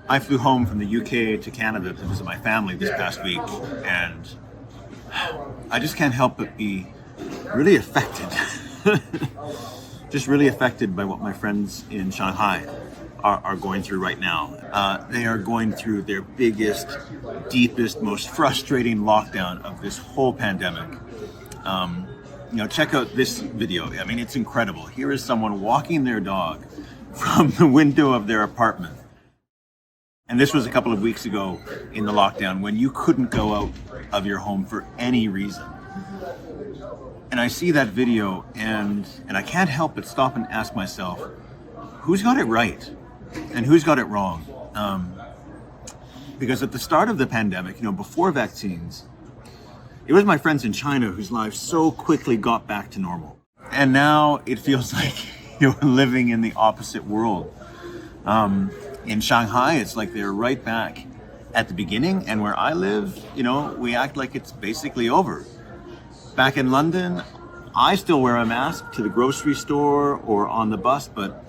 I flew home from the UK to Canada to visit my family this past week, and I just can't help but be really affected. Just really affected by what my friends in Shanghai are going through right now. They are going through their biggest, deepest, most frustrating lockdown of this whole pandemic. Check out this video. I mean, it's incredible. Here is someone walking their dog from the window of their apartment. And this was a couple of weeks ago in the lockdown when you couldn't go out of your home for any reason. And I see that video and I can't help but stop and ask myself, who's got it right and who's got it wrong? Because at the start of the pandemic, before vaccines, it was my friends in China whose lives so quickly got back to normal. And now it feels like you're living in the opposite world. In Shanghai, it's like they're right back at the beginning, and where I live, we act like it's basically over. Back in London, I still wear a mask to the grocery store or on the bus, but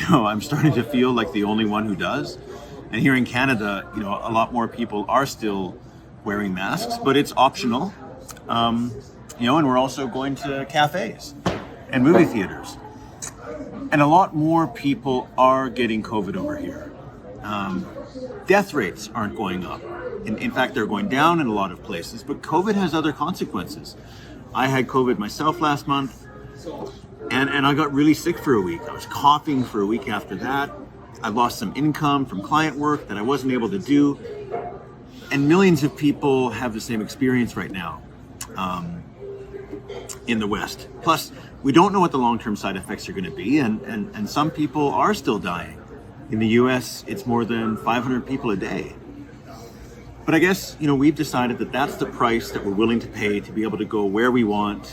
I'm starting to feel like the only one who does. And here in Canada, a lot more people are still wearing masks, but it's optional. And we're also going to cafes and movie theaters. And a lot more people are getting COVID over here. Death rates aren't going up. In fact, they're going down in a lot of places, but COVID has other consequences. I had COVID myself last month, and I got really sick for a week. I was coughing for a week after that. I lost some income from client work that I wasn't able to do. And millions of people have the same experience right now in the West. Plus, we don't know what the long-term side effects are going to be, and some people are still dying. In the US, it's more than 500 people a day. But I guess, we've decided that that's the price that we're willing to pay to be able to go where we want,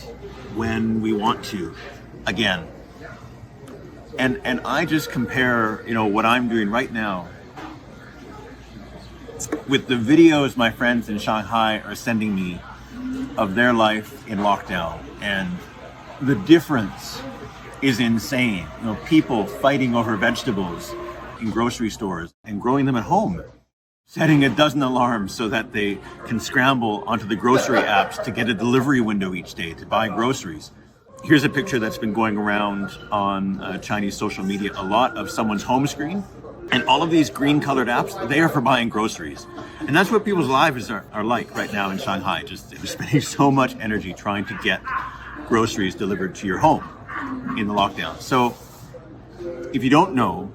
when we want to, again. And I just compare, what I'm doing right now with the videos my friends in Shanghai are sending me of their life in lockdown. And the difference is insane. People fighting over vegetables in grocery stores and growing them at home, setting a dozen alarms so that they can scramble onto the grocery apps to get a delivery window each day to buy groceries. Here's a picture that's been going around on Chinese social media a lot of someone's home screen. And all of these green colored apps, they are for buying groceries. And that's what people's lives are like right now in Shanghai. They're spending so much energy trying to get groceries delivered to your home in the lockdown. So if you don't know,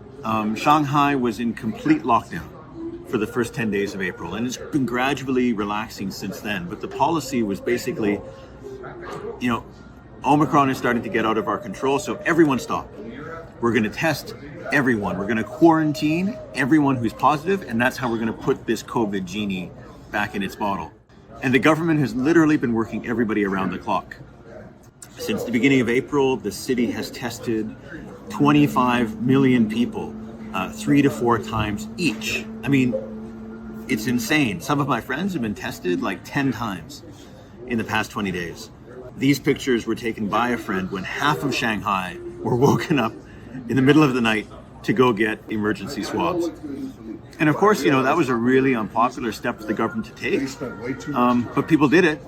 Shanghai was in complete lockdown for the first 10 days of April, and it's been gradually relaxing since then. But the policy was basically, Omicron is starting to get out of our control, so everyone stop. We're going to test everyone. We're going to quarantine everyone who's positive, and that's how we're going to put this COVID genie back in its bottle. And the government has literally been working everybody around the clock. Since the beginning of April, the city has tested 25 million people, 3 to 4 times each. I mean, it's insane. Some of my friends have been tested like 10 times in the past 20 days. These pictures were taken by a friend when half of Shanghai were woken up in the middle of the night to go get emergency swabs. And of course, that was a really unpopular step for the government to take. But people did it,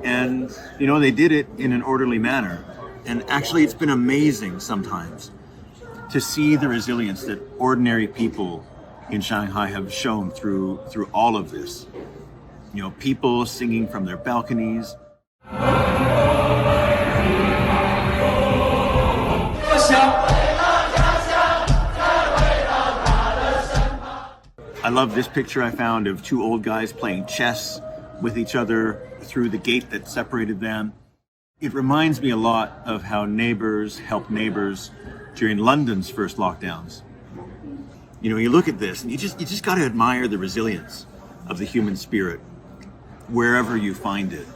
and, they did it in an orderly manner. And actually, it's been amazing sometimes to see the resilience that ordinary people in Shanghai have shown through all of this. People singing from their balconies. I love this picture I found of 2 old guys playing chess with each other through the gate that separated them. It reminds me a lot of how neighbors help neighbors during London's first lockdowns. You look at this and you just got to admire the resilience of the human spirit wherever you find it.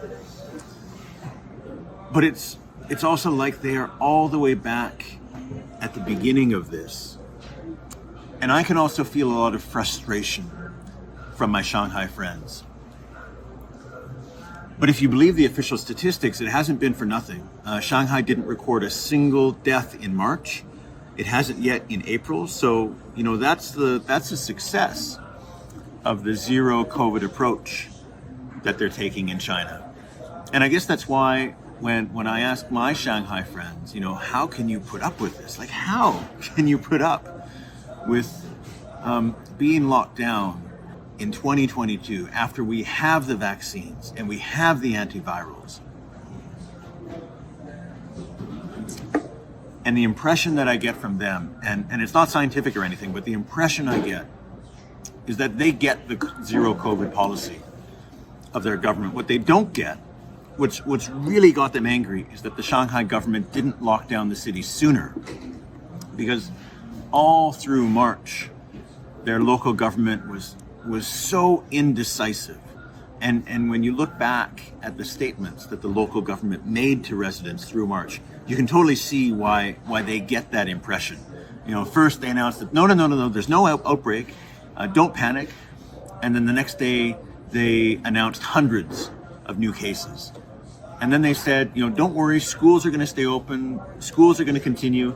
But it's also like they are all the way back at the beginning of this. And I can also feel a lot of frustration from my Shanghai friends. But if you believe the official statistics, it hasn't been for nothing. Shanghai didn't record a single death in March. It hasn't yet in April. So, that's a success. of the zero COVID approach that they're taking in China. And I guess that's why when I ask my Shanghai friends, how can you put up with this? Like, how can you put up with being locked down in 2022 after we have the vaccines and we have the antivirals? And the impression that I get from them, and it's not scientific or anything, but the impression I get is that they get the zero COVID policy of their government. What they don't get, what's really got them angry, is that the Shanghai government didn't lock down the city sooner. Because all through March, their local government was so indecisive. And when you look back at the statements that the local government made to residents through March, you can totally see why they get that impression. First they announced that no, there's no outbreak, don't panic. And then the next day they announced hundreds of new cases. And then they said, don't worry, schools are going to stay open, schools are going to continue.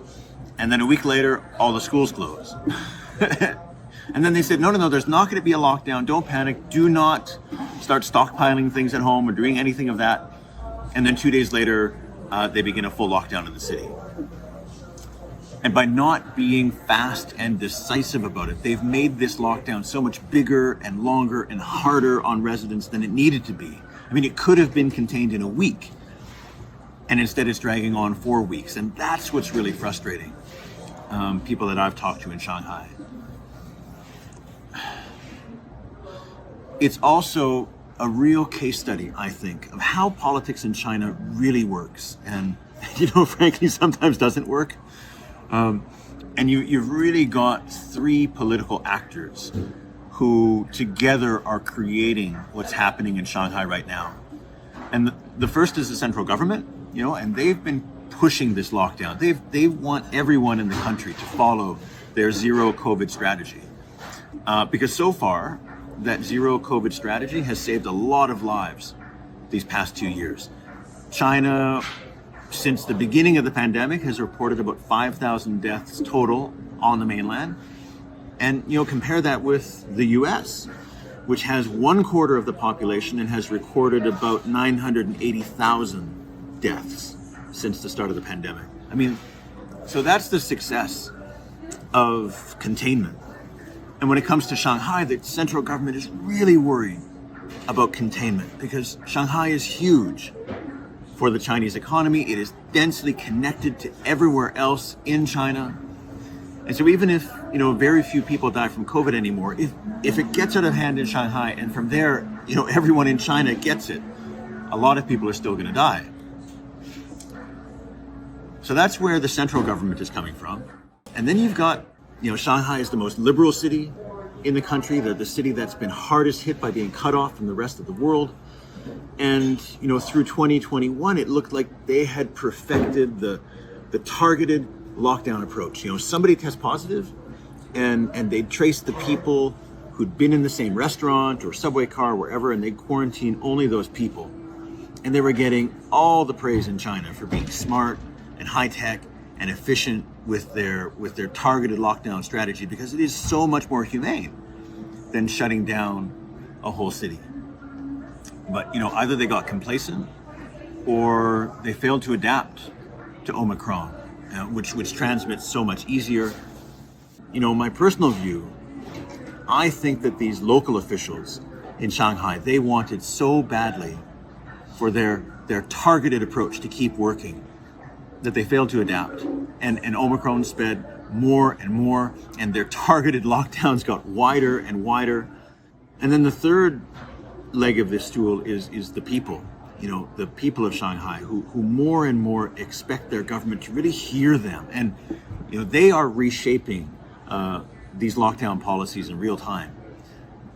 And then a week later, all the schools closed. And then they said, no, there's not going to be a lockdown. Don't panic. Do not start stockpiling things at home or doing anything of that. And then 2 days later, they begin a full lockdown in the city. And by not being fast and decisive about it, they've made this lockdown so much bigger and longer and harder on residents than it needed to be. I mean, it could have been contained in a week, and instead it's dragging on 4 weeks. And that's what's really frustrating. People that I've talked to in Shanghai. It's also a real case study, I think, of how politics in China really works. And, frankly, sometimes doesn't work. And you've really got three political actors who together are creating what's happening in Shanghai right now. And the first is the central government, and they've been pushing this lockdown. They want everyone in the country to follow their zero COVID strategy. Because so far, that zero COVID strategy has saved a lot of lives these past 2 years. China, since the beginning of the pandemic, has reported about 5,000 deaths total on the mainland. And, compare that with the US, which has 1/4 of the population and has recorded about 980,000 deaths since the start of the pandemic. I mean, so that's the success of containment. And when it comes to Shanghai, the central government is really worried about containment because Shanghai is huge for the Chinese economy. It is densely connected to everywhere else in China. And so even if, very few people die from COVID anymore, if it gets out of hand in Shanghai and from there, everyone in China gets it, a lot of people are still going to die. So that's where the central government is coming from. And then you've got, Shanghai is the most liberal city in the country. They're the city that's been hardest hit by being cut off from the rest of the world. And, through 2021, it looked like they had perfected the targeted lockdown approach. Somebody tests positive and they'd trace the people who'd been in the same restaurant or subway car, wherever, and they'd quarantine only those people. And they were getting all the praise in China for being smart and high-tech and efficient with their targeted lockdown strategy, because it is so much more humane than shutting down a whole city. But either they got complacent or they failed to adapt to Omicron, which transmits so much easier. My personal view, I think that these local officials in Shanghai, they wanted so badly for their targeted approach to keep working that they failed to adapt. And Omicron sped more and more, and their targeted lockdowns got wider and wider. And then the third leg of this stool is the people, the people of Shanghai who more and more expect their government to really hear them. And, they are reshaping these lockdown policies in real time.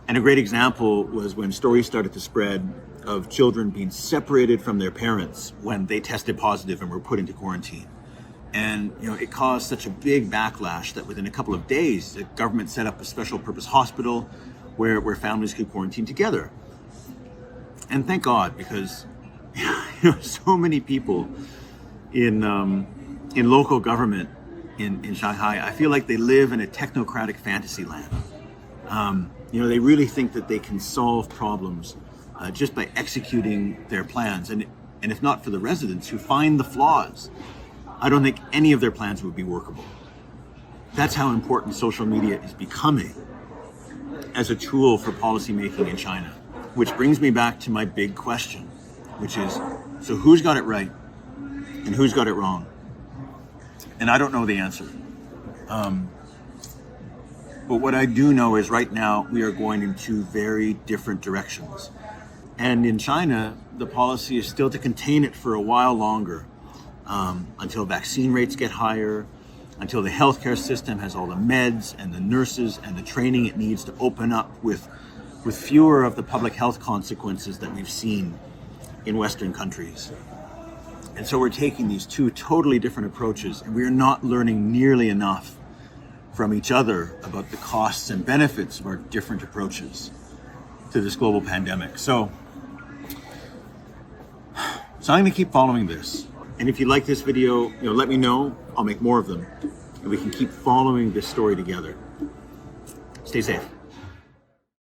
And a great example was when stories started to spread of children being separated from their parents when they tested positive and were put into quarantine. And, it caused such a big backlash that within a couple of days, the government set up a special purpose hospital where families could quarantine together. And thank God, because so many people in local government in Shanghai, I feel like they live in a technocratic fantasy land. They really think that they can solve problems just by executing their plans. And if not for the residents who find the flaws, I don't think any of their plans would be workable. That's how important social media is becoming as a tool for policymaking in China. Which brings me back to my big question, which is, so who's got it right and who's got it wrong? And I don't know the answer. But what I do know is right now we are going in two very different directions. And in China, the policy is still to contain it for a while longer, until vaccine rates get higher, until the healthcare system has all the meds and the nurses and the training it needs to open up with fewer of the public health consequences that we've seen in Western countries. And so we're taking these two totally different approaches, and we're not learning nearly enough from each other about the costs and benefits of our different approaches to this global pandemic. So I'm going to keep following this. And if you like this video, let me know. I'll make more of them, and we can keep following this story together. Stay safe.